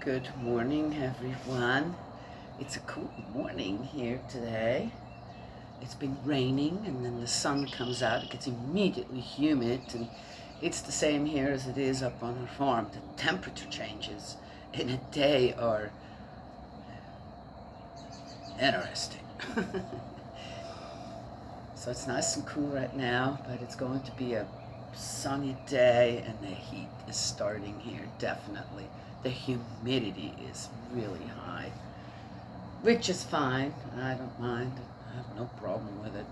Good morning, everyone. It's a cool morning here today. It's been raining, and then the sun comes out. It gets immediately humid, and it's the same here as it is up on our farm. The temperature changes in a day are interesting. So it's nice and cool right now, but it's going to be a sunny day, and the heat is starting here, definitely. The humidity is really high, which is fine. I don't mind. I have no problem with it.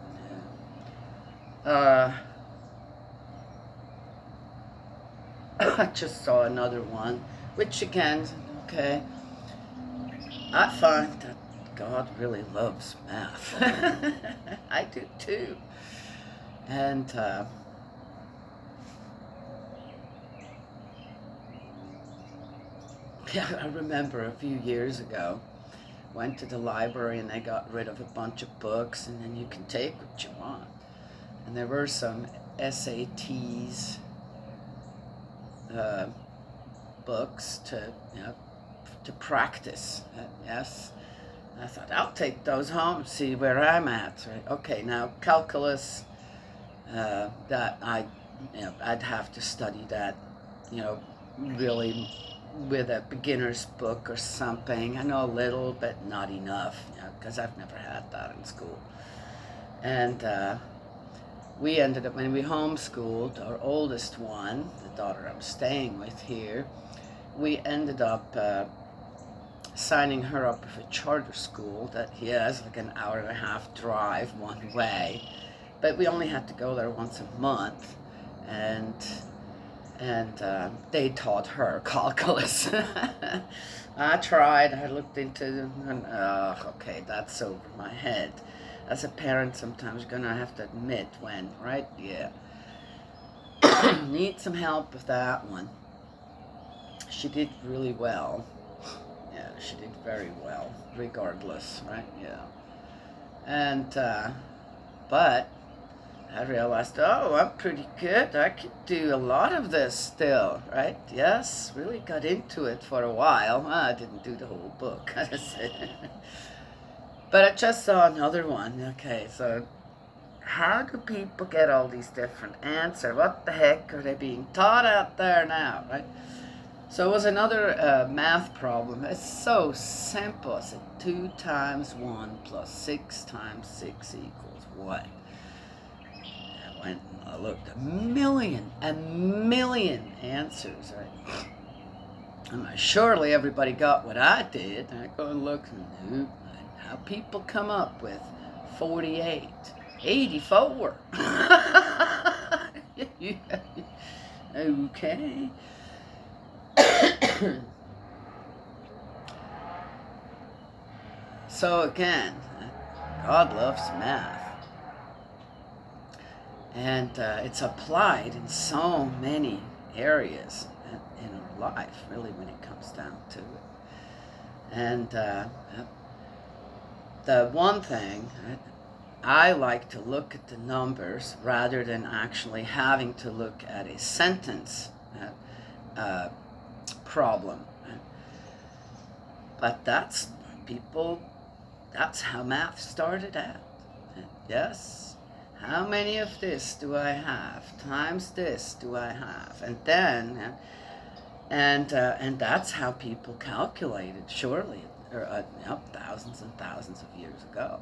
I just saw another one, which again, okay, I find that God really loves math. I do too. And yeah, I remember a few years ago, went to the library and they got rid of a bunch of books, and then you can take what you want. And there were some SATs books to, to practice. Yes. I thought, I'll take those home and see where I'm at. Right? Okay, now calculus, that I'd have to study that, really with a beginner's book or something. I know a little, but not enough, because I've never had that in school. And we ended up, when we homeschooled our oldest one, the daughter I'm staying with here, we ended up signing her up with a charter school that he has like an hour and a half drive one way, but we only had to go there once a month, and they taught her calculus. I tried, I looked into it, and okay, that's over my head. As a parent, sometimes you're gonna have to admit when, right? Yeah. Need some help with that one. She did really well. Yeah, she did very well, regardless, right? Yeah. And, but I realized, oh, I'm pretty good. I could do a lot of this still, right? Yes, really got into it for a while. I didn't do the whole book. But I just saw another one. Okay, so how do people get all these different answers? What the heck are they being taught out there now, right? So it was another math problem. It's so simple. It's 2 times 1 plus 6 times 6 equals what? I went and I looked. A million answers, right? And surely everybody got what I did. And I go and look, and how people come up with 48, 84. Okay. So again, God loves math, and it's applied in so many areas in our life, really, when it comes down to it. And the one thing, I like to look at the numbers rather than actually having to look at a sentence problem. But that's how math started out. Yes, how many of this do I have times this do I have, and then and that's how people calculated, surely, or thousands and thousands of years ago.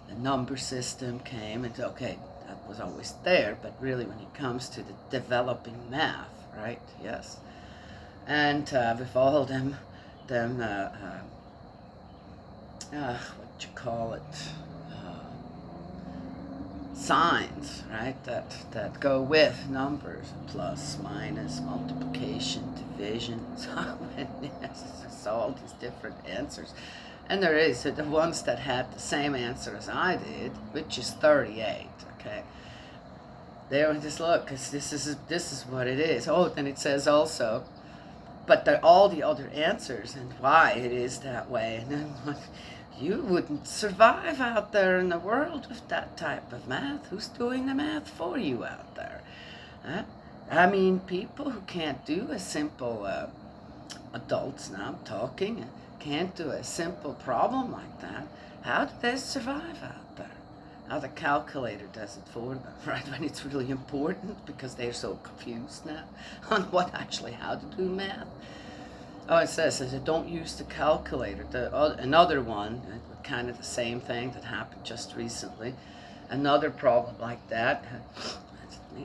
The number system came, and okay, that was always there, but really when it comes to the developing math, right? Yes. And with all them what you call it, signs, right, that go with numbers, plus, minus, multiplication, division, so all these different answers. And there is the ones that had the same answer as I did, which is 38, okay? They would just look, because this is what it is. Oh, then it says also, but all the other answers and why it is that way. And then you wouldn't survive out there in the world with that type of math. Who's doing the math for you out there? Huh? I mean, people who can't do a simple adults now talking can't do a simple problem like that. How do they survive out there? How the calculator does it for them, right? When it's really important because they're so confused now on how to do math. Oh, it says don't use the calculator. Another one, kind of the same thing that happened just recently. Another problem like that.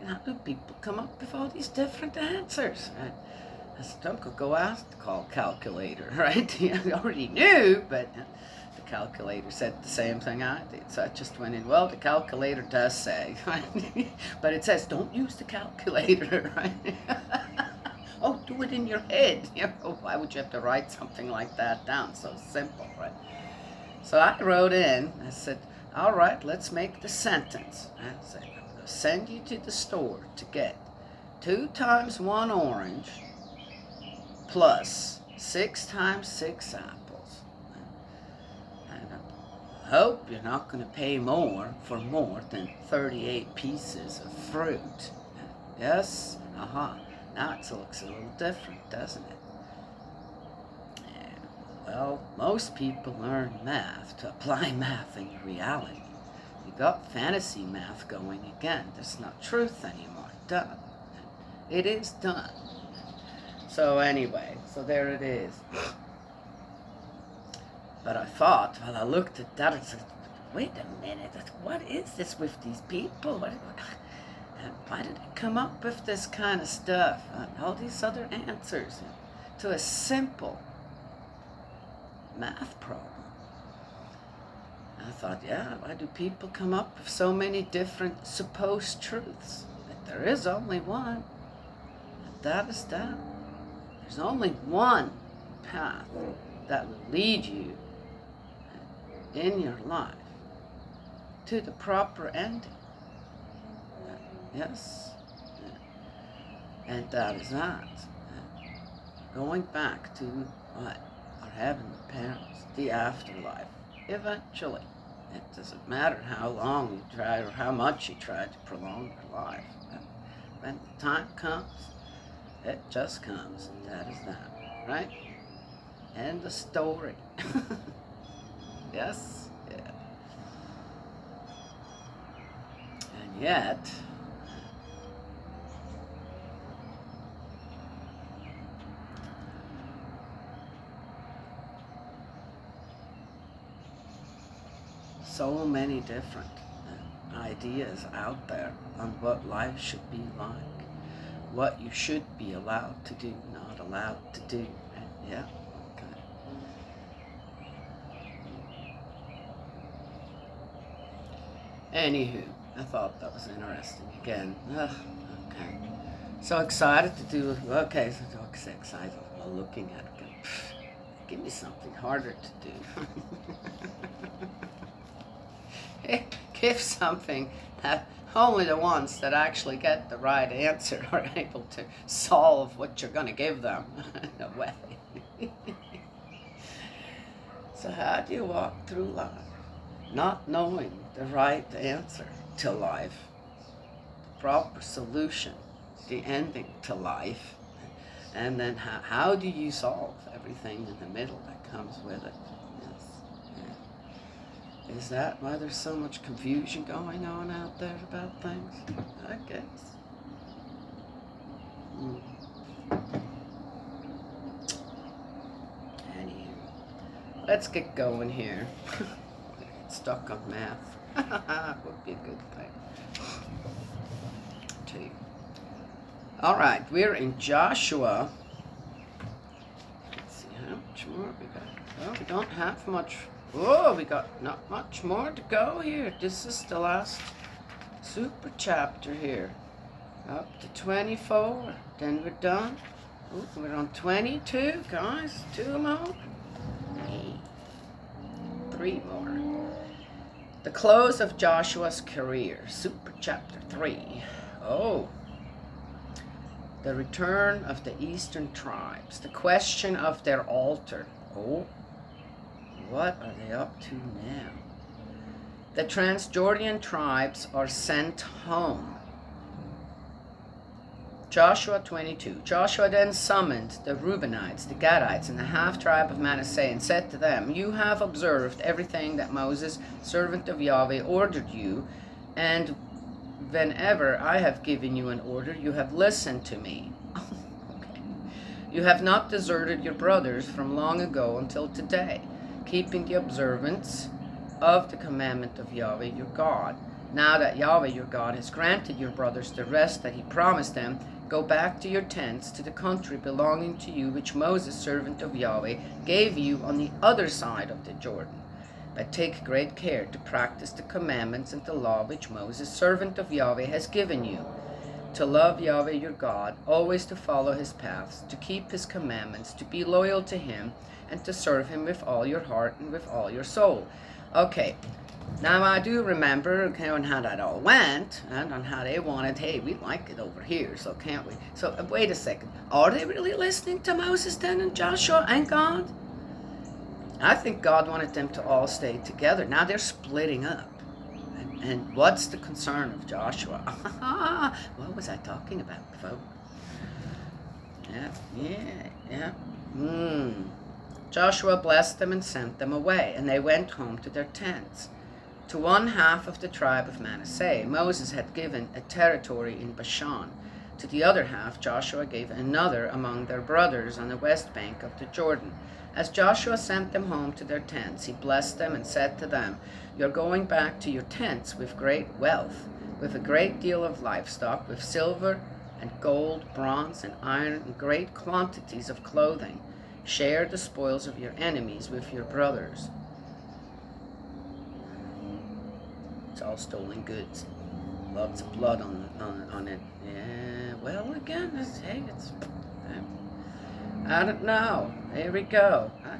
How do people come up with all these different answers? Right? I said, don't go ask the calculator, right? I already knew, but the calculator said the same thing I did. So I just went in, well, the calculator does say, but it says don't use the calculator, right? Oh, do it in your head. Why would you have to write something like that down? So simple, right? So I wrote in, I said, all right, let's make the sentence. I said, I'm going to send you to the store to get 2 times 1 orange plus 6 times 6 apples. And I hope you're not going to pay more for more than 38 pieces of fruit. Yes? Now it looks a little different, doesn't it? Well, most people learn math to apply math in reality. You got fantasy math going again. That's not truth anymore. Done. It is done. So anyway, so there it is. But I thought, well, I looked at that and said, wait a minute, what is this with these people? Why did they come up with this kind of stuff? All these other answers to a simple math problem. I thought, yeah, why do people come up with so many different supposed truths? That there is only one. And that is that. There's only one path that will lead you in your life to the proper ending. Yes? And that is that. Going back to what? Our heavenly parents, the afterlife. Eventually. It doesn't matter how long you try or how much you try to prolong your life. When the time comes, it just comes, and that is that, right? End the story. Yes? Yeah. And yet, so many different ideas out there on what life should be like, what you should be allowed to do, not allowed to do. Yeah, okay. Anywho, I thought that was interesting again. Okay. So excited to do, okay, so excited. I'm looking at it, going, give me something harder to do. Give something that only the ones that actually get the right answer are able to solve what you're going to give them in a way. So how do you walk through life not knowing the right answer to life, the proper solution, the ending to life, and then how do you solve everything in the middle that comes with it? Is that why there's so much confusion going on out there about things? I guess. Anywho, let's get going here. Get stuck on math. Would be a good thing. Too. All right, we're in Joshua. Let's see how much more we got. Well, we don't have much. Oh, we got not much more to go here. This is the last super chapter here. Up to 24. Then we're done. Ooh, we're on 22, guys. 2 more. 3 more. The close of Joshua's career. Super chapter 3. Oh. The return of the eastern tribes. The question of their altar. Oh. What are they up to now? The Transjordian tribes are sent home. Joshua 22. Joshua then summoned the Reubenites, the Gadites, and the half-tribe of Manasseh, and said to them, You have observed everything that Moses, servant of Yahweh, ordered you, and whenever I have given you an order, you have listened to me. Okay. You have not deserted your brothers from long ago until today, keeping the observance of the commandment of Yahweh your God. Now that Yahweh your God has granted your brothers the rest that he promised them, go back to your tents, to the country belonging to you, which Moses, servant of Yahweh, gave you on the other side of the Jordan. But take great care to practice the commandments and the law which Moses, servant of Yahweh, has given you, to love Yahweh your God, always to follow his paths, to keep his commandments, to be loyal to him, and to serve him with all your heart and with all your soul. Okay. Now, I do remember on how that all went, and on how they wanted, hey, we like it over here, so can't we? So, wait a second. Are they really listening to Moses then and Joshua and God? I think God wanted them to all stay together. Now they're splitting up. And what's the concern of Joshua? What was I talking about, folks? Yeah. Joshua blessed them and sent them away, and they went home to their tents. To one half of the tribe of Manasseh, Moses had given a territory in Bashan. To the other half, Joshua gave another among their brothers on the west bank of the Jordan. As Joshua sent them home to their tents, he blessed them and said to them, You are going back to your tents with great wealth, with a great deal of livestock, with silver and gold, bronze and iron, and great quantities of clothing. Share the spoils of your enemies with your brothers. It's all stolen goods. Lots of blood on it. Yeah, well, again, I don't know. Here we go. I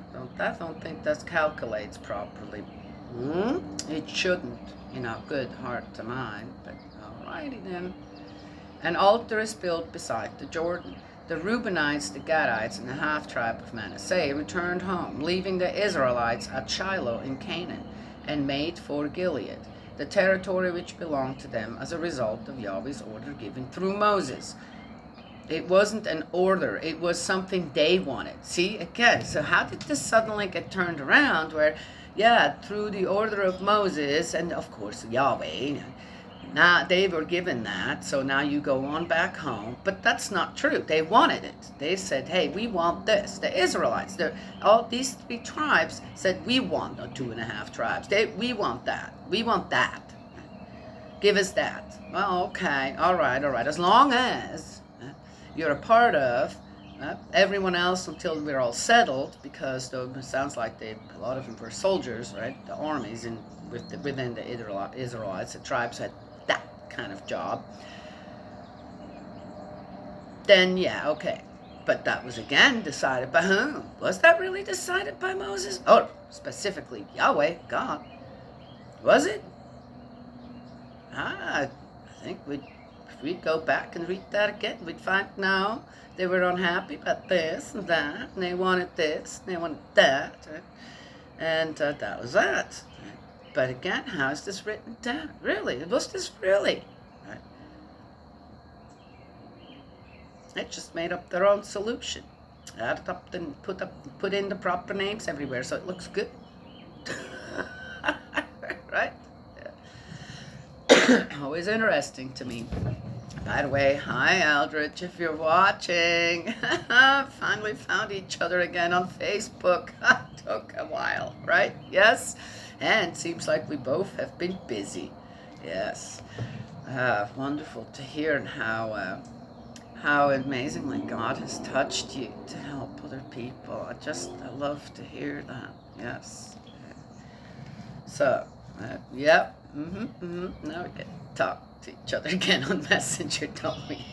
don't think that calculates properly. It shouldn't, good heart to mind, but alrighty then. An altar is built beside the Jordan. The Reubenites, the Gadites, and the half-tribe of Manasseh returned home, leaving the Israelites at Shiloh in Canaan, and made for Gilead, the territory which belonged to them as a result of Yahweh's order given through Moses. It wasn't an order, it was something they wanted. See, again, so how did this suddenly get turned around where, through the order of Moses, and of course Yahweh, now they were given that, so now you go on back home. But that's not true. They wanted it. They said, hey, we want this. The Israelites, all these three tribes said, we want the 2.5 tribes. We want that. We want that. Give us that. Well, okay, all right. As long as you're a part of everyone else until we're all settled, because it sounds like a lot of them were soldiers, right? The armies within the Israelites, the tribes had that kind of job. Then, okay. But that was again decided by whom? Was that really decided by Moses? Or specifically Yahweh, God? Was it? I think if we go back and read that again, we'd find no, they were unhappy about this and that, and they wanted this, and they wanted that, right? And that was that. But again, how is this written down? Really? Was this really? Right? They just made up their own solution. Added up and put in the proper names everywhere so it looks good. Right? Yeah. Always interesting to me. By the way, hi Aldrich, if you're watching. Finally found each other again on Facebook. Took a while, right? Yes? And seems like we both have been busy. Yes. Wonderful to hear how amazingly God has touched you to help other people. I love to hear that. Yes. So, yep. Now we can talk to each other again on Messenger, don't we?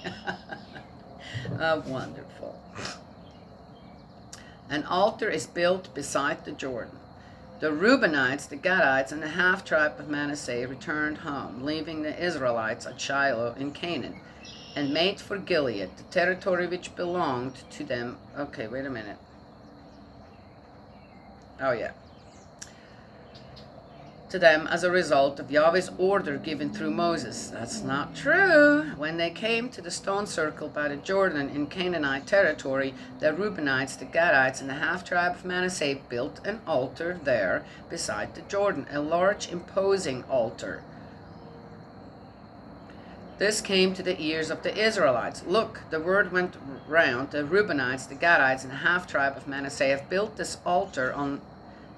Wonderful. An altar is built beside the Jordan. The Reubenites, the Gadites, and the half-tribe of Manasseh returned home, leaving the Israelites at Shiloh in Canaan, and made for Gilead, the territory which belonged to them. Okay, wait a minute. Oh, yeah. to them as a result of Yahweh's order given through Moses. That's not true. When they came to the stone circle by the Jordan in Canaanite territory, the Reubenites, the Gadites, and the half-tribe of Manasseh built an altar there beside the Jordan, a large imposing altar. This came to the ears of the Israelites. Look, the word went round, the Reubenites, the Gadites, and the half-tribe of Manasseh have built this altar on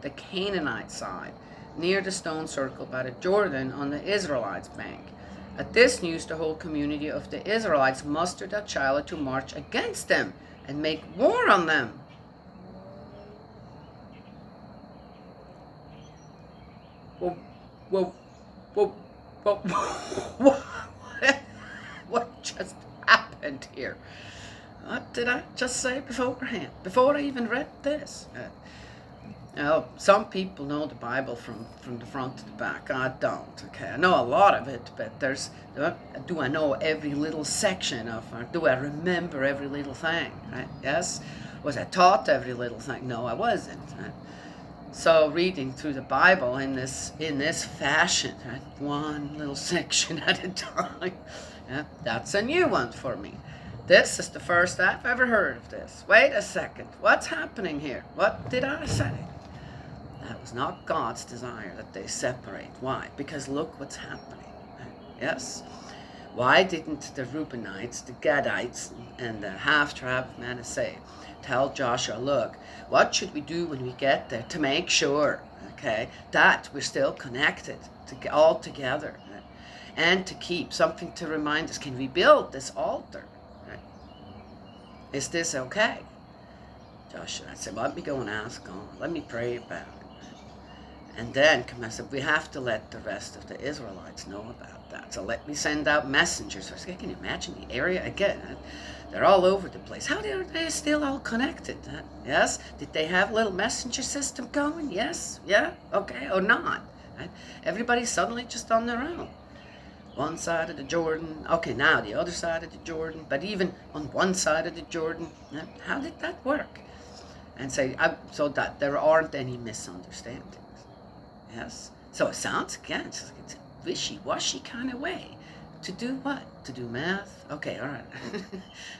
the Canaanite side, near the stone circle by the Jordan on the Israelites' bank. At this news, the whole community of the Israelites mustered at Shiloh to march against them and make war on them. Whoa, whoa, whoa, whoa, what just happened here? What did I just say beforehand, before I even read this? Now, some people know the Bible from the front to the back. I don't, okay? I know a lot of it, but do I know every little section of it? Do I remember every little thing, right? Yes? Was I taught every little thing? No, I wasn't, right? So reading through the Bible in this fashion, right? One little section at a time, yeah, that's a new one for me. This is the first I've ever heard of this. Wait a second. What's happening here? What did I say? That was not God's desire that they separate. Why? Because look what's happening. Yes? Why didn't the Reubenites, the Gadites, and the half-tribe of Manasseh tell Joshua, look, what should we do when we get there to make sure, okay, that we're still connected, all together, right? And to keep something to remind us, can we build this altar? Right? Is this okay? Joshua said, let me go and ask God. Let me pray about it. And then I said, we have to let the rest of the Israelites know about that. So let me send out messengers. So I said, can you imagine the area again? They're all over the place. How are they still all connected? Yes? Did they have a little messenger system going? Yes? Yeah? Okay? Or not? Right? Everybody's suddenly just on their own. One side of the Jordan. Okay, now the other side of the Jordan. But even on one side of the Jordan, how did that work? And say, so that there aren't any misunderstandings. Yes. So it sounds, again, it's a wishy-washy kind of way. To do what? To do math? Okay, all right.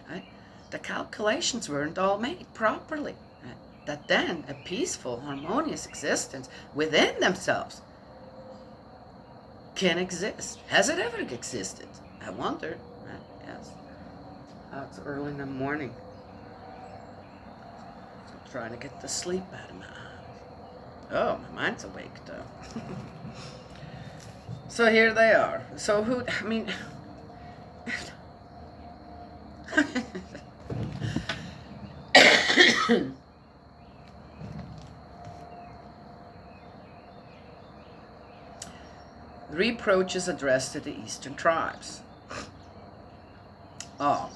Right? The calculations weren't all made properly. Right? That then a peaceful, harmonious existence within themselves can exist. Has it ever existed? I wonder. Right? Yes. It's early in the morning. I'm trying to get the sleep out of my eyes. Oh, my mind's awake, though. So here they are. So reproaches addressed to the eastern tribes. Oh.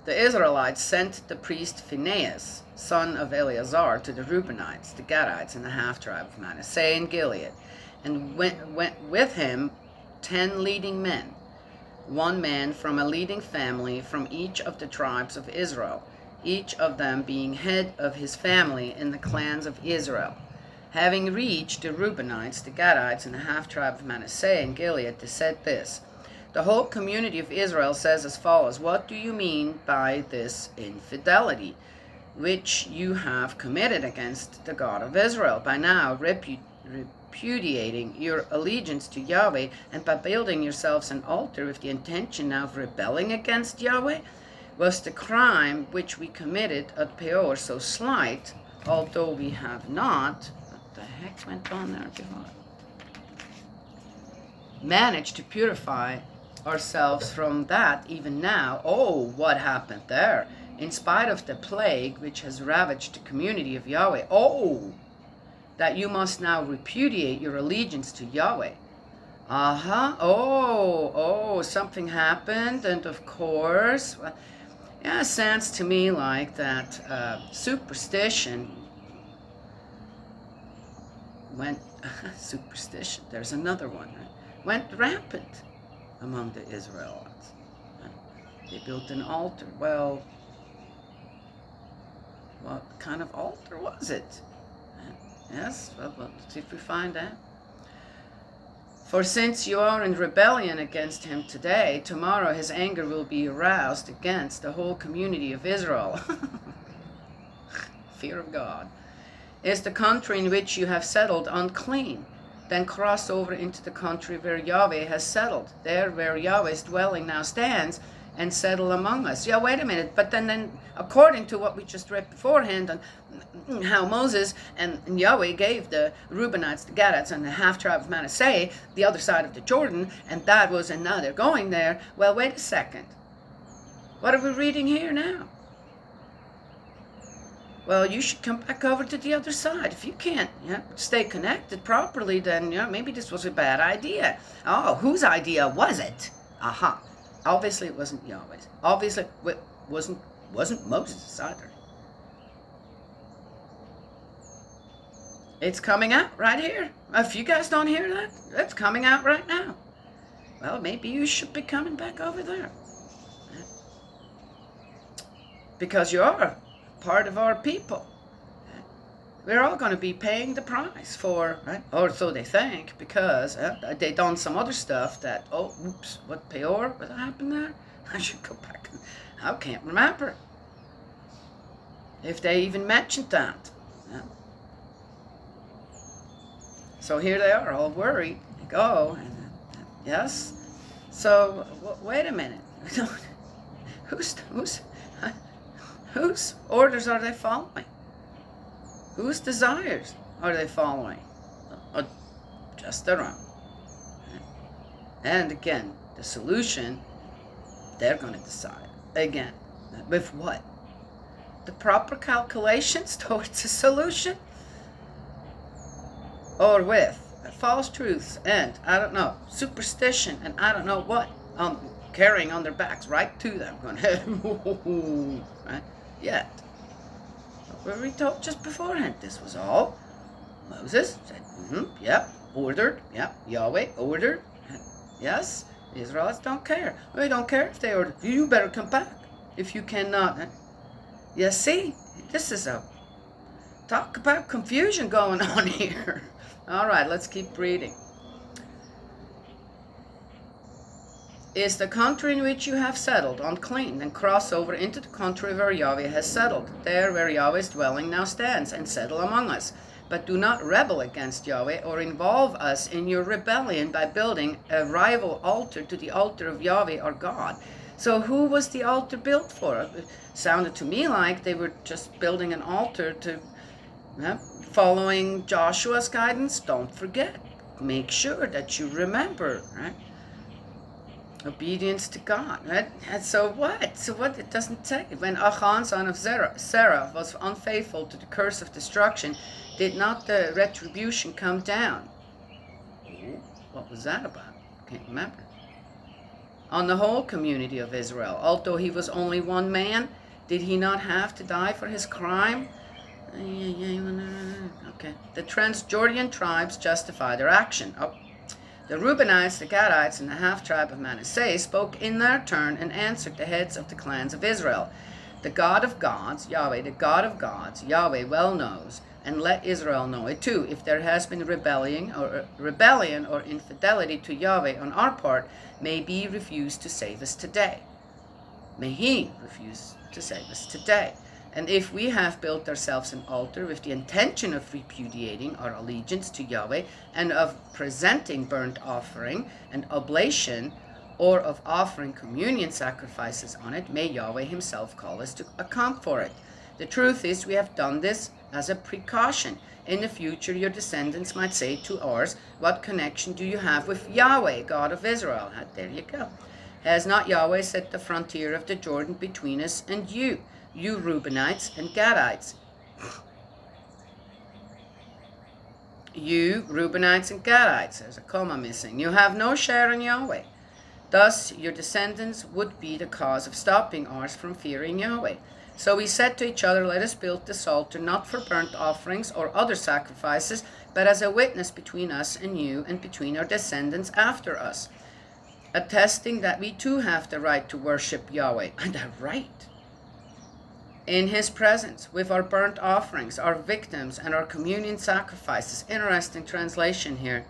The Israelites sent the priest Phinehas, son of Eleazar, to the Reubenites, the Gadites, and the half-tribe of Manasseh and Gilead, and went with him 10 leading men, one man from a leading family from each of the tribes of Israel, each of them being head of his family in the clans of Israel. Having reached the Reubenites, the Gadites, and the half-tribe of Manasseh and Gilead, they said this, the whole community of Israel says as follows, what do you mean by this infidelity, which you have committed against the God of Israel, by now repudiating your allegiance to Yahweh, and by building yourselves an altar with the intention now of rebelling against Yahweh? Was the crime which we committed at Peor so slight, although we have not, what the heck went on there before? Managed to purify ourselves from that even now? Oh, what happened there? In spite of the plague which has ravaged the community of Yahweh. Oh, that you must now repudiate your allegiance to Yahweh. Oh, something happened, and of course, well, yeah, it sounds to me like that superstition went, superstition, there's another one, right? Went rampant among the Israelites. They built an altar. Well, what kind of altar was it? Yes, well, let's see if we find out. For since you are in rebellion against him today, tomorrow his anger will be aroused against the whole community of Israel. Fear of God. Is the country in which you have settled unclean? Then cross over into the country where Yahweh has settled, there where Yahweh's dwelling now stands, and settle among us. Yeah, wait a minute. But then according to what we just read beforehand on how Moses and Yahweh gave the Reubenites, the Gadites, and the half-tribe of Manasseh the other side of the Jordan, and that was, and now they're going there. Well, wait a second. What are we reading here now? Well, you should come back over to the other side. If you can't stay connected properly, then maybe this was a bad idea. Oh, whose idea was it? Aha. Obviously it wasn't Yahweh's. Obviously it wasn't Moses' either. It's coming out right here. If you guys don't hear that, it's coming out right now. Well, maybe you should be coming back over there. Because you are part of our people. We're all going to be paying the price for, right? Or so they think, because they done some other stuff that, oh, oops, what Peor? What happened there? I should go back. I can't remember if they even mentioned that. Yeah. So here they are, all worried. They go, and, yes. So wait a minute. Whose orders are they following? Whose desires are they following? Just their own. And again, the solution, they're going to decide. Again, with what? The proper calculations towards a solution? Or with false truths and, I don't know, superstition and I don't know what, carrying on their backs right to them, going, right? Yet. What we told just beforehand, this was all Moses said, yep, ordered, yep, Yahweh ordered, yes, the Israelites don't care. They don't care if they order. You better come back if you cannot. You see, this is a talk about confusion going on here. All right, let's keep reading. Is the country in which you have settled unclean? Then cross over into the country where Yahweh has settled, there where Yahweh's dwelling now stands, and settle among us. But do not rebel against Yahweh or involve us in your rebellion by building a rival altar to the altar of Yahweh our God. So who was the altar built for? It sounded to me like they were just building an altar to, following Joshua's guidance. Don't forget. Make sure that you remember, right? Obedience to God, right? And so what? So what? It doesn't say. When Achan, son of Sarah, was unfaithful to the curse of destruction, did not the retribution come down? What was that about? Can't remember. On the whole community of Israel, although he was only one man, did he not have to die for his crime? Okay. The Transjordian tribes justify their action. The Reubenites, the Gadites, and the half-tribe of Manasseh spoke in their turn and answered the heads of the clans of Israel. The God of gods, Yahweh, the God of gods, Yahweh well knows, and let Israel know it too, if there has been rebellion or infidelity to Yahweh on our part, may He refuse to save us today. May He refuse to save us today. And if we have built ourselves an altar with the intention of repudiating our allegiance to Yahweh and of presenting burnt offering and oblation, or of offering communion sacrifices on it, may Yahweh himself call us to account for it. The truth is, we have done this as a precaution. In the future, your descendants might say to ours, what connection do you have with Yahweh, God of Israel? There you go. Has not Yahweh set the frontier of the Jordan between us and you, you Reubenites and Gadites? You Reubenites and Gadites, there's a comma missing. You have no share in Yahweh. Thus, your descendants would be the cause of stopping ours from fearing Yahweh. So we said to each other, let us build this altar, not for burnt offerings or other sacrifices, but as a witness between us and you, and between our descendants after us, attesting that we too have the right to worship Yahweh. And the right. In his presence, with our burnt offerings, our victims, and our communion sacrifices. Interesting translation here.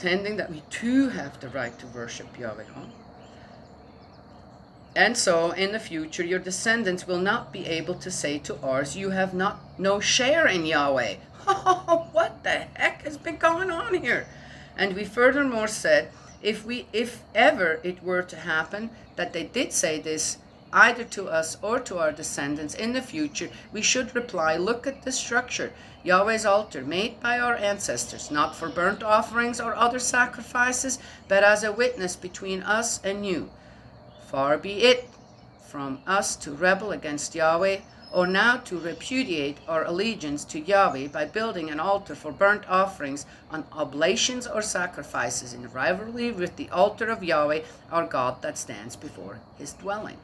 pretending that we too have the right to worship Yahweh. Huh? And so in the future your descendants will not be able to say to ours, you have no share in Yahweh. Oh, what the heck has been going on here? And we furthermore said, if ever it were to happen that they did say this either to us or to our descendants in the future, we should reply, look at the structure, Yahweh's altar made by our ancestors, not for burnt offerings or other sacrifices, but as a witness between us and you. Far be it from us to rebel against Yahweh, or now to repudiate our allegiance to Yahweh by building an altar for burnt offerings on oblations or sacrifices in rivalry with the altar of Yahweh, our God, that stands before his dwelling.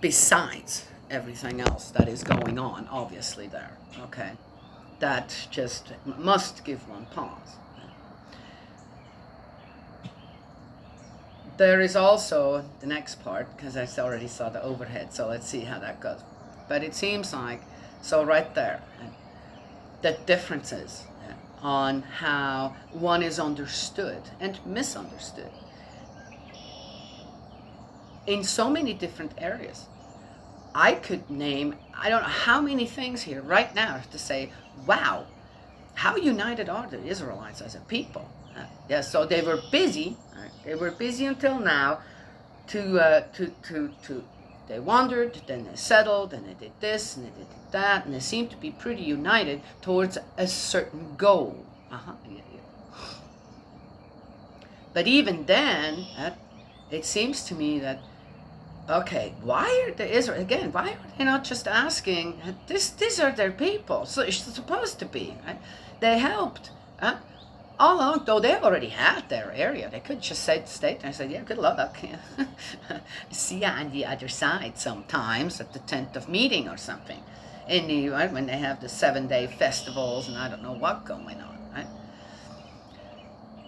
Besides everything else that is going on, obviously, there, okay? That just must give one pause. There is also the next part, because I already saw the overhead, so let's see how that goes. But it seems like, so right there, the differences on how one is understood and misunderstood in so many different areas. I could name, I don't know how many things here right now to say, wow, how united are the Israelites as a people? Yeah, so they were busy. They were busy until now. They wandered, then they settled, and they did this, and they did that, and they seemed to be pretty united towards a certain goal. But even then, it seems to me that, okay, why are the Israel again? Why are they not just asking? These are their people, so it's supposed to be. Right? They helped all along, though they already had their area. They could just stay there and say, "Yeah, good luck." See you on the other side sometimes at the tent of meeting or something, when they have the 7-day festivals and I don't know what going on. Right?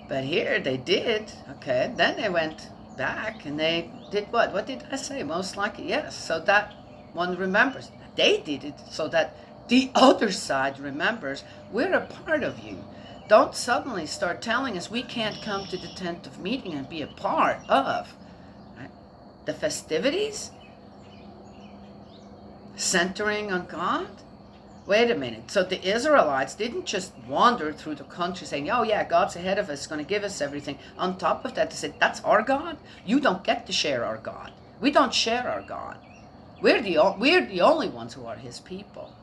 But here they did. Okay, then they went back and they did what? What did I say? Most likely, yes. So that one remembers. They did it so that the other side remembers we're a part of you. Don't suddenly start telling us we can't come to the tent of meeting and be a part of the festivities centering on God. Wait a minute. So the Israelites didn't just wander through the country saying, oh yeah, God's ahead of us, going to give us everything. On top of that, they said, that's our God? You don't get to share our God. We don't share our God. We're the only ones who are his people.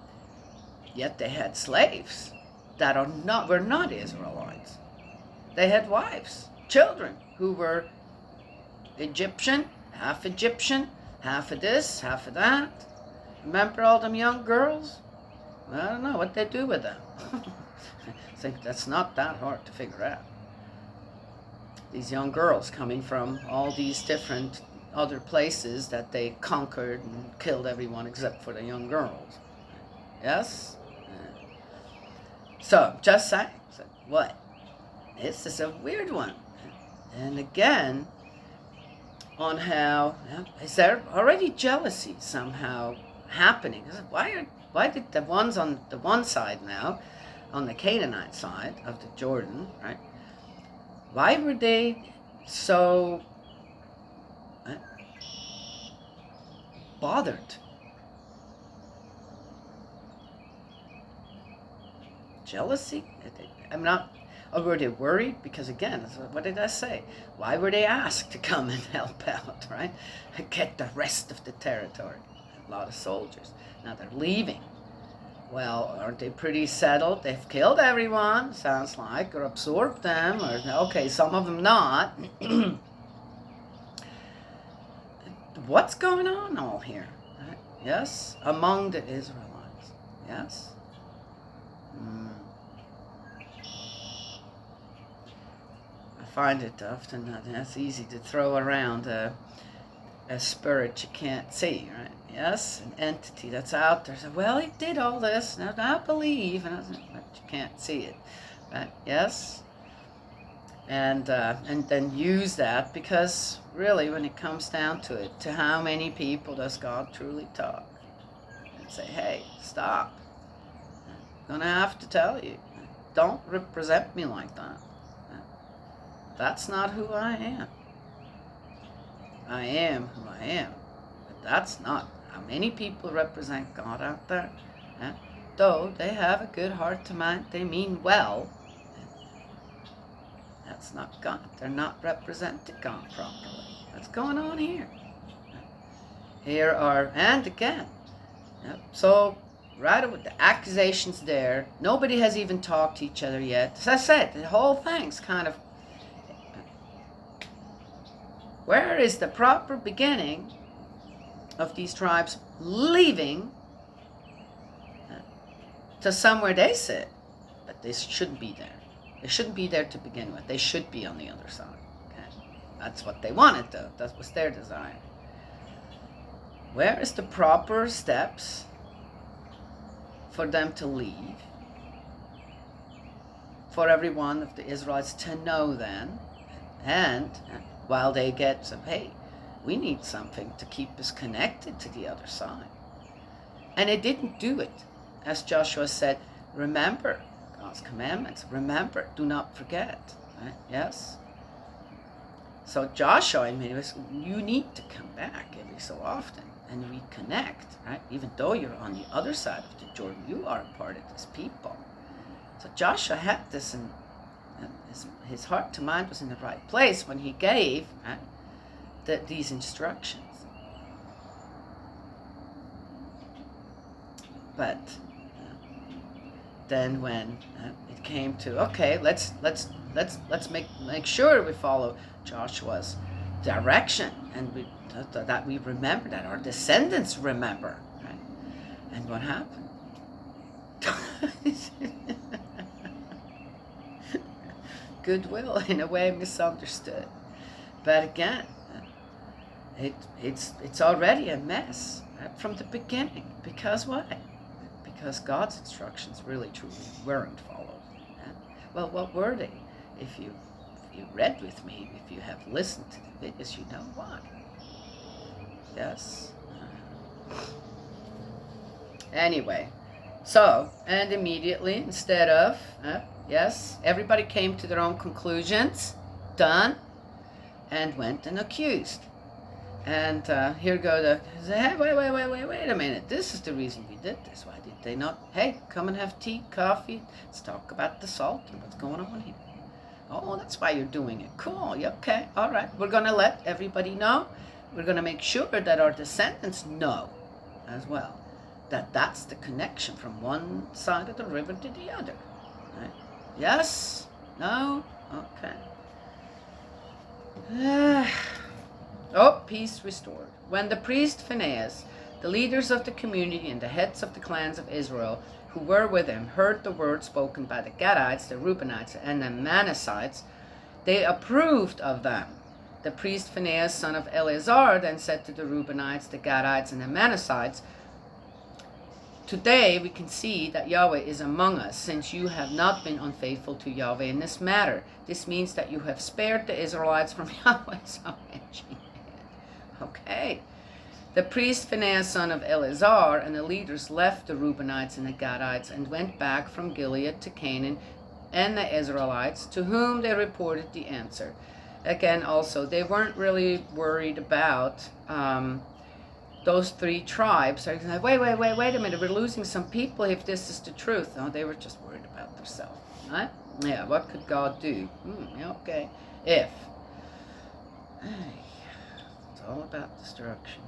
Yet they had slaves that were not Israelites. They had wives, children who were Egyptian, half of this, half of that. Remember all them young girls? I don't know what they do with them. I think that's not that hard to figure out. These young girls coming from all these different other places that they conquered and killed everyone except for the young girls. Yes? So, just saying. So, what? This is a weird one. And again, on how, is there already jealousy somehow happening? Why did the ones on the one side now, on the Canaanite side of the Jordan, right? Why were they so bothered? Jealousy? I'm not. Or were they worried? Because again, what did I say? Why were they asked to come and help out, right? Get the rest of the territory. A lot of soldiers. Now they're leaving. Well, aren't they pretty settled? They've killed everyone, sounds like, or absorbed them, or okay, some of them not. What's going on all here? Right? Yes? Among the Israelites. Yes? I find it often that it's easy to throw around a spirit you can't see, right? Yes, an entity that's out there. So, well, he did all this. Now I believe, but you can't see it, right? Yes, and then use that, because really, when it comes down to it, to how many people does God truly talk? and say, hey, stop. I'm going to have to tell you, don't represent me like that. That's not who I am. I am who I am. But that's not how many people represent God out there. Though they have a good heart to mind, they mean well. That's not God. They're not representing God properly. What's going on here? Here are, and again, so right away, the accusations there. Nobody has even talked to each other yet. As I said, the whole thing's kind of, where is the proper beginning of these tribes leaving to somewhere they sit? But they shouldn't be there. They shouldn't be there to begin with. They should be on the other side. Okay? That's what they wanted, though. That was their desire. Where is the proper steps for them to leave? For every one of the Israelites to know then, and while they get some, hey, we need something to keep us connected to the other side. And they didn't do it. As Joshua said, remember God's commandments. Remember, do not forget. Right? Yes? So Joshua, in many ways, you need to come back every so often and reconnect, right? Even though you're on the other side of the Jordan, you are a part of this people. So Joshua had this, and his heart to mind was in the right place when he gave these instructions. But then when it came to, okay, let's make sure we follow Joshua's direction, and that we remember, that our descendants remember, right? And what happened? Goodwill, in a way, misunderstood. But again, it's already a mess right, from the beginning. Because why? Because God's instructions really truly weren't followed. Well, what were they? If you read with me, if you have listened to the videos, you know why. Yes. Anyway, so, and immediately, instead of, yes, everybody came to their own conclusions, done, and went and accused. And here go the, hey, wait a minute, this is the reason we did this. Why did they not, hey, come and have tea, coffee, let's talk about the salt and what's going on here. Oh, that's why you're doing it. Cool, yeah, okay, all right. We're going to let everybody know. We're going to make sure that our descendants know as well that that's the connection from one side of the river to the other. Right? Yes? No? Okay. Oh, peace restored. When the priest Phinehas, the leaders of the community and the heads of the clans of Israel who were with him heard the word spoken by the Gadites, the Reubenites, and the Manassites, they approved of them. The priest Phinehas, son of Eleazar, then said to the Reubenites, the Gadites, and the Manassites, today we can see that Yahweh is among us, since you have not been unfaithful to Yahweh in this matter. This means that you have spared the Israelites from Yahweh's hand. Okay. The priest Phinehas, son of Eleazar, and the leaders left the Reubenites and the Gadites and went back from Gilead to Canaan and the Israelites, to whom they reported the answer. Again, also, they weren't really worried about those three tribes. They're like, wait a minute, we're losing some people if this is the truth. No, they were just worried about themselves. Right? Yeah, what could God do? Okay. If. It's all about destruction.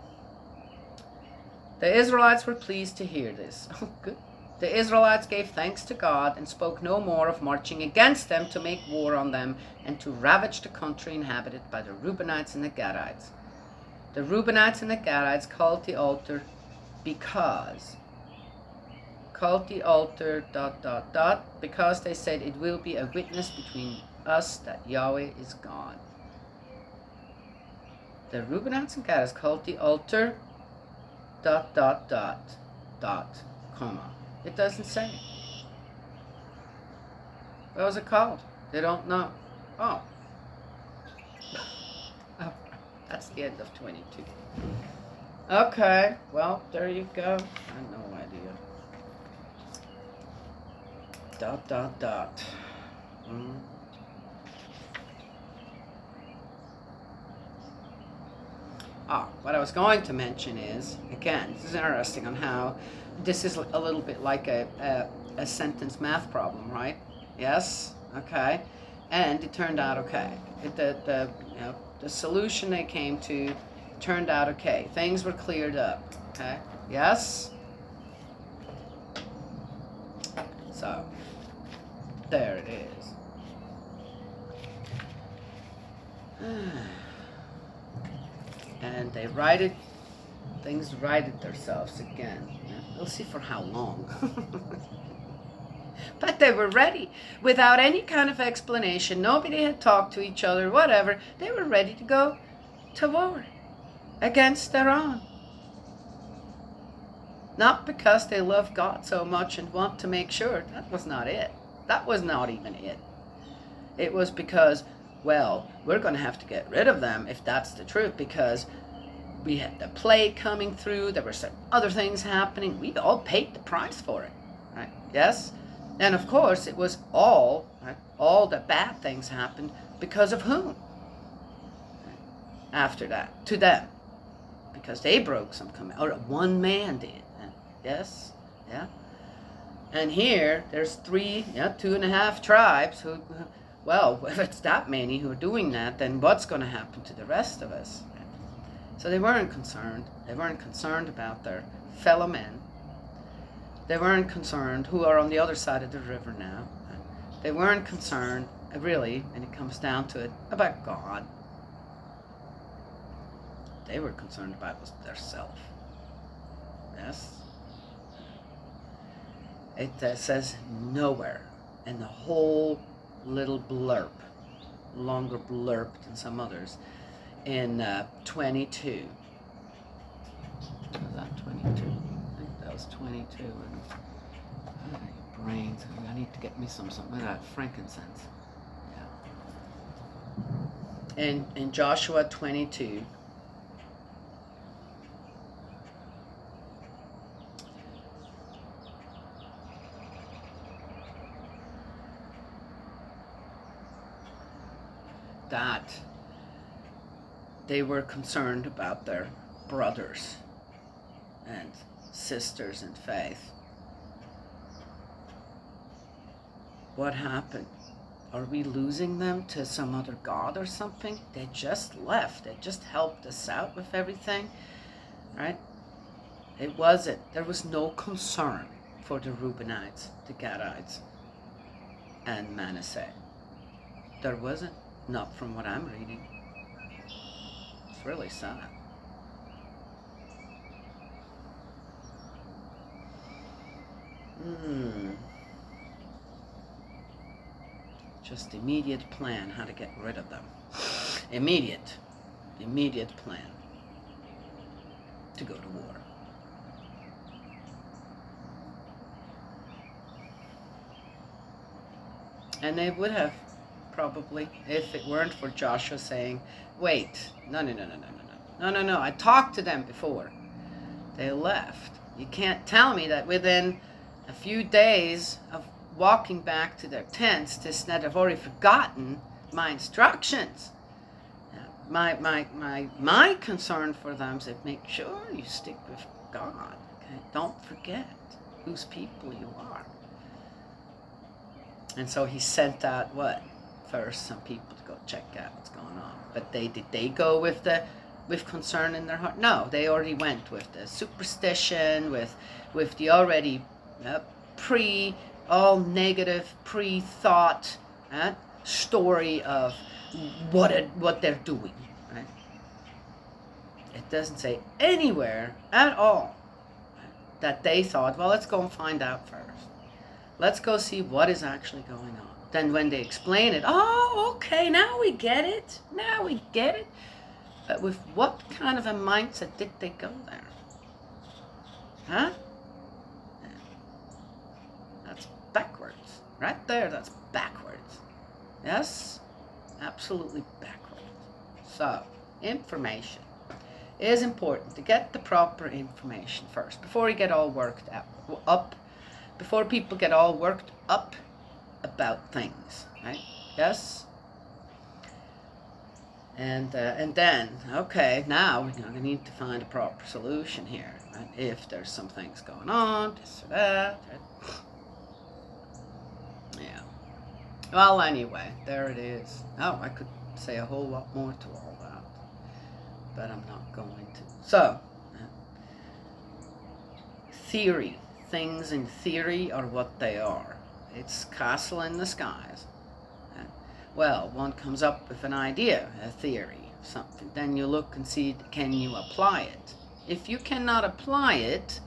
The Israelites were pleased to hear this. Oh, good. The Israelites gave thanks to God and spoke no more of marching against them to make war on them and to ravage the country inhabited by the Reubenites and the Gadites. The Reubenites and the Gadites called the altar because they said it will be a witness between us that Yahweh is God. The Reubenites and Gadites called the altar ... comma. It doesn't say. What was it called? They don't know. Oh. Oh, that's the end of 22. Okay, well, there you go. I had no idea. Dot, dot, dot. Mm. What I was going to mention is, again, this is interesting on how this is a little bit like a sentence math problem, right? Yes? Okay. And it turned out okay. The solution they came to turned out okay. Things were cleared up. Okay? Yes? So, there it is. And they righted, things righted themselves again. We'll see for how long. But they were ready, without any kind of explanation. Nobody had talked to each other, whatever. They were ready to go to war against their own. Not because they love God so much and want to make sure. That was not it. That was not even it. It was because, well, we're going to have to get rid of them if that's the truth, because we had the plague coming through, there were some other things happening, we all paid the price for it, right? Yes? And of course, it was all, right, all the bad things happened because of whom? After that, to them. Because they broke some command, or one man did, yes? Yeah? And here, there's 2.5 tribes who, well, if it's that many who are doing that, then what's going to happen to the rest of us? So they weren't concerned. They weren't concerned about their fellow men. They weren't concerned who are on the other side of the river now. They weren't concerned, really, and it comes down to it, about God. They were concerned about their self. Yes? It says nowhere in the whole little blurb, longer blurb than some others, in 22. Was that 22? I think that was 22. And brains. I need to get me some frankincense. Yeah. In Joshua 22. That they were concerned about their brothers and sisters in faith. What happened? Are we losing them to some other god or something? They just left. They just helped us out with everything, right? It wasn't. There was no concern for the Reubenites, the Gadites, and Manasseh. There wasn't. Not from what I'm reading. It's really sad. Just immediate plan how to get rid of them. Immediate plan to go to war. And they would have, probably, if it weren't for Joshua saying, wait, no, I talked to them before. They left. You can't tell me that within a few days of walking back to their tents, that I've already forgotten my instructions. My concern for them is to make sure you stick with God. Okay? Don't forget whose people you are. And so he sent out what? First, some people to go check out what's going on. But did they go with concern in their heart? No, they already went with the superstition, with the already all negative pre-thought story of what they're doing. Right? It doesn't say anywhere at all that they thought, well, let's go and find out first. Let's go see what is actually going on. Then when they explain it, oh, okay, now we get it. But with what kind of a mindset did they go there? Huh? That's backwards. Right there, that's backwards. Yes? Absolutely backwards. So, information. It is important to get the proper information first before you get all worked up, before people get all worked up about things, right? Yes. And then, okay, now we need to find a proper solution here, right? If there's some things going on, this or that, right? Yeah. Well, anyway, there it is. Oh, I could say a whole lot more to all that, but I'm not going to. So, theory. Things in theory are what they are. It's castle in the skies. Well, one comes up with an idea, a theory, something. Then you look and see, can you apply it? If you cannot apply it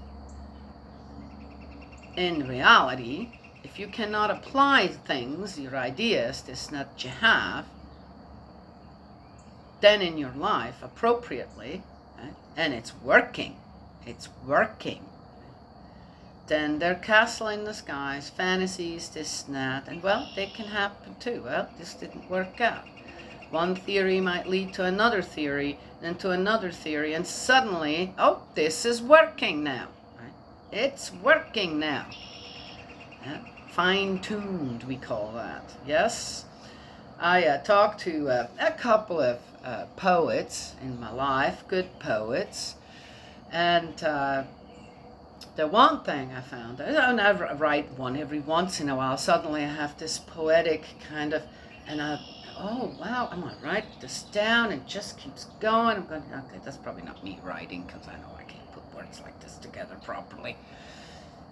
in reality, if you cannot apply things, your ideas, this that you have, then in your life appropriately, right, and it's working, then they're castle in the skies, fantasies, this and that, and well, they can happen too. Well, this didn't work out. One theory might lead to another theory, then to another theory, and suddenly, oh, this is working now, right? It's working now. Yeah? Fine-tuned, we call that, yes? I talked to a couple of poets in my life, good poets, and the one thing I found, I write one every once in a while, suddenly I have this poetic kind of, and oh wow, I'm going to write this down, and it just keeps going. I'm going, okay, that's probably not me writing, because I know I can't put words like this together properly.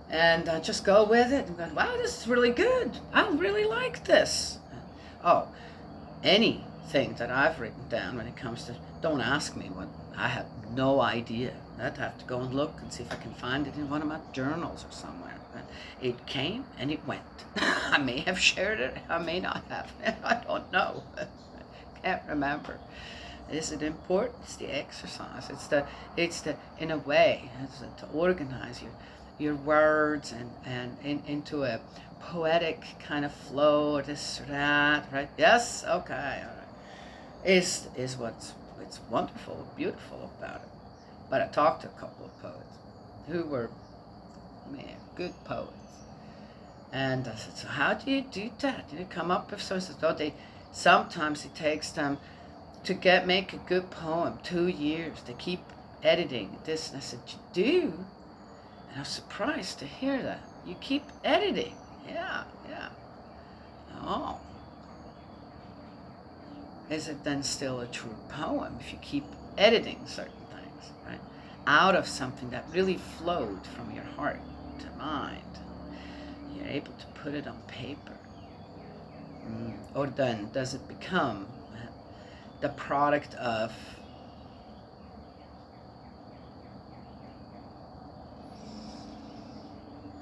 And I just go with it, and go, wow, this is really good. I really like this. Oh, anything that I've written down when it comes to, don't ask me what, I have no idea. I'd have to go and look and see if I can find it in one of my journals or somewhere. It came and it went. I may have shared it, I may not have. I don't know. Can't remember. Is it important? It's the exercise. It's the in a way, to organize your words and into a poetic kind of flow, or this or that, right? Yes, okay, all right. Is what's wonderful, beautiful about it. But I talked to a couple of poets who were, man, good poets. And I said, so how do you do that? Do you come up with something? Oh, sometimes it takes them to make a good poem, 2 years. They keep editing this. And I said, you do? And I was surprised to hear that. You keep editing. Yeah. Oh. Is it then still a true poem if you keep editing certain things, right? Out of something that really flowed from your heart to mind. You're able to put it on paper. Or then does it become the product of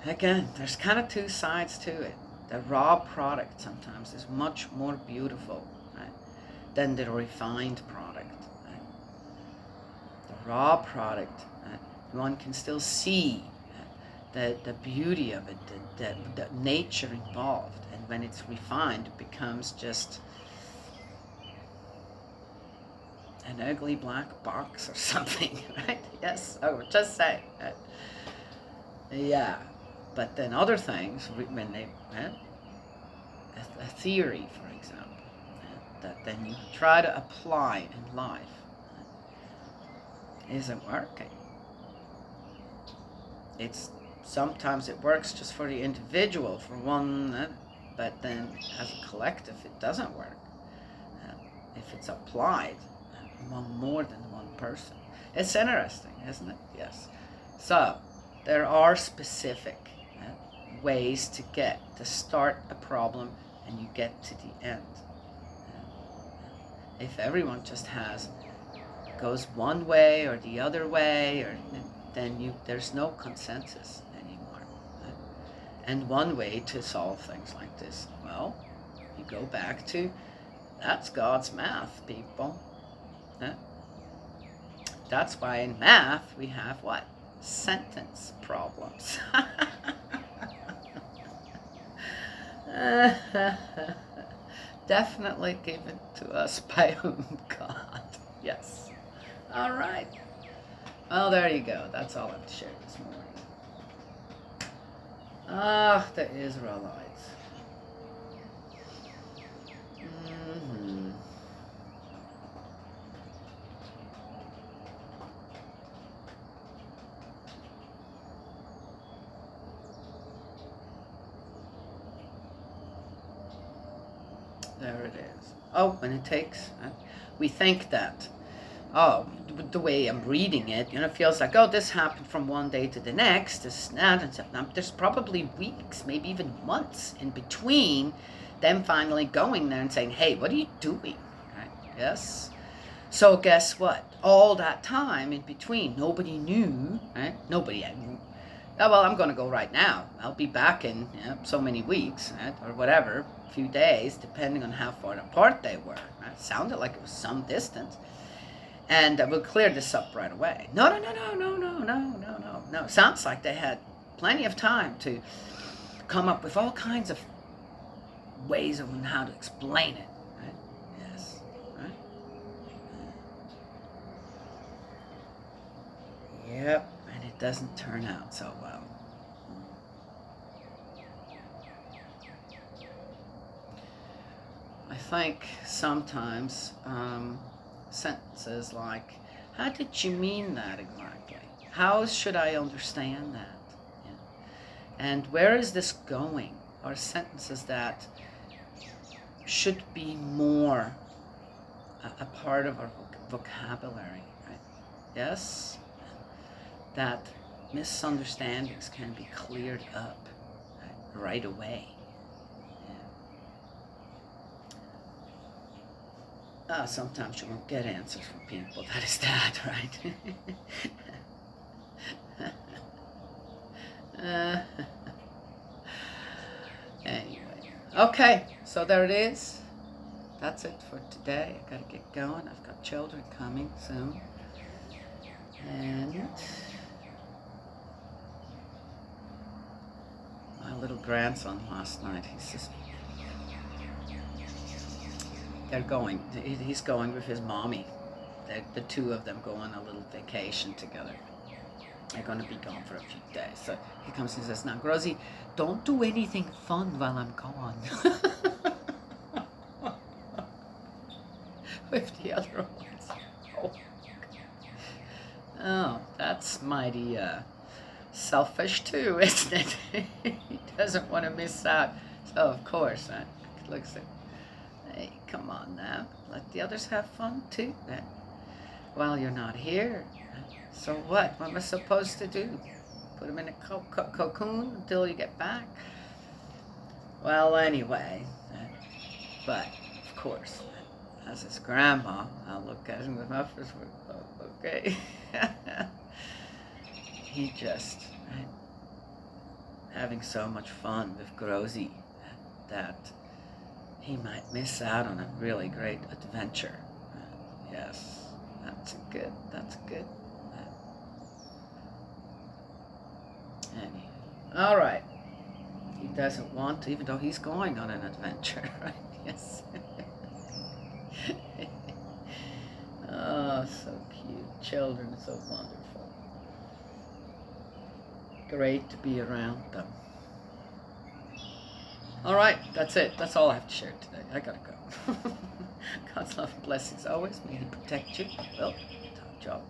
again, there's kind of two sides to it. The raw product sometimes is much more beautiful, right, than the refined product. Right? The raw product, one can still see the beauty of it, the nature involved. And when it's refined, it becomes just an ugly black box or something, right? Yes, I would just say. Yeah. But then other things, when they, a theory, for example, that then you try to apply in life, isn't working. Sometimes it works just for the individual, for one, but then as a collective, it doesn't work. If it's applied among more than one person. It's interesting, isn't it? Yes. So, there are specific ways to start a problem and you get to the end. If everyone just goes one way or the other way, then there's no consensus anymore. And one way to solve things like this, well, you go back to, that's God's math, people. That's why in math we have what? Sentence problems. Definitely given to us by God. Yes. All right. Well, there you go. That's all I have to share this morning. Ah, the Israelites. Mm-hmm. There it is. Oh, and it takes, we think that, oh, the way I'm reading it, it feels like, oh, this happened from one day to the next. There's probably weeks, maybe even months in between them finally going there and saying, hey, what are you doing? Right? Yes. So guess what? All that time in between, nobody knew, right? Nobody knew. Oh, well, I'm going to go right now. I'll be back in so many weeks, right? Or whatever, a few days, depending on how far apart they were. Right? It sounded like it was some distance. And we'll clear this up right away. No. Sounds like they had plenty of time to come up with all kinds of ways of how to explain it. Right? Yes. Right? Yep. And it doesn't turn out so well. I think sometimes sentences like, how did you mean that exactly? How should I understand that? Yeah. And where is this going? Are sentences that should be more a part of our vocabulary, right? Yes? That misunderstandings can be cleared up right away. Sometimes you won't get answers from people. That is that, right? Anyway. Okay, so there it is. That's it for today. I gotta get going. I've got children coming soon. And my little grandson last night, he's just... He's going with his mommy. The two of them go on a little vacation together. They're going to be gone for a few days. So he comes and says, now, Grozy, don't do anything fun while I'm gone. With the other ones. Oh, that's mighty selfish too, isn't it? He doesn't want to miss out. So, of course, he looks at, hey, come on now. Let the others have fun too, then. While you're not here. So what? What am I supposed to do? Put them in a cocoon until you get back? Well, anyway. But, of course, as his grandma, I'll look at him with my first word. Oh, okay. He just having so much fun with Grozy that he might miss out on a really great adventure. Yes, that's good. Anyway, all right. He doesn't want to, even though he's going on an adventure, right? Yes. Oh, so cute. Children are so wonderful. Great to be around them. All right, that's it. That's all I have to share today. I gotta go. God's love and blessings always. May He protect you. Well, top job.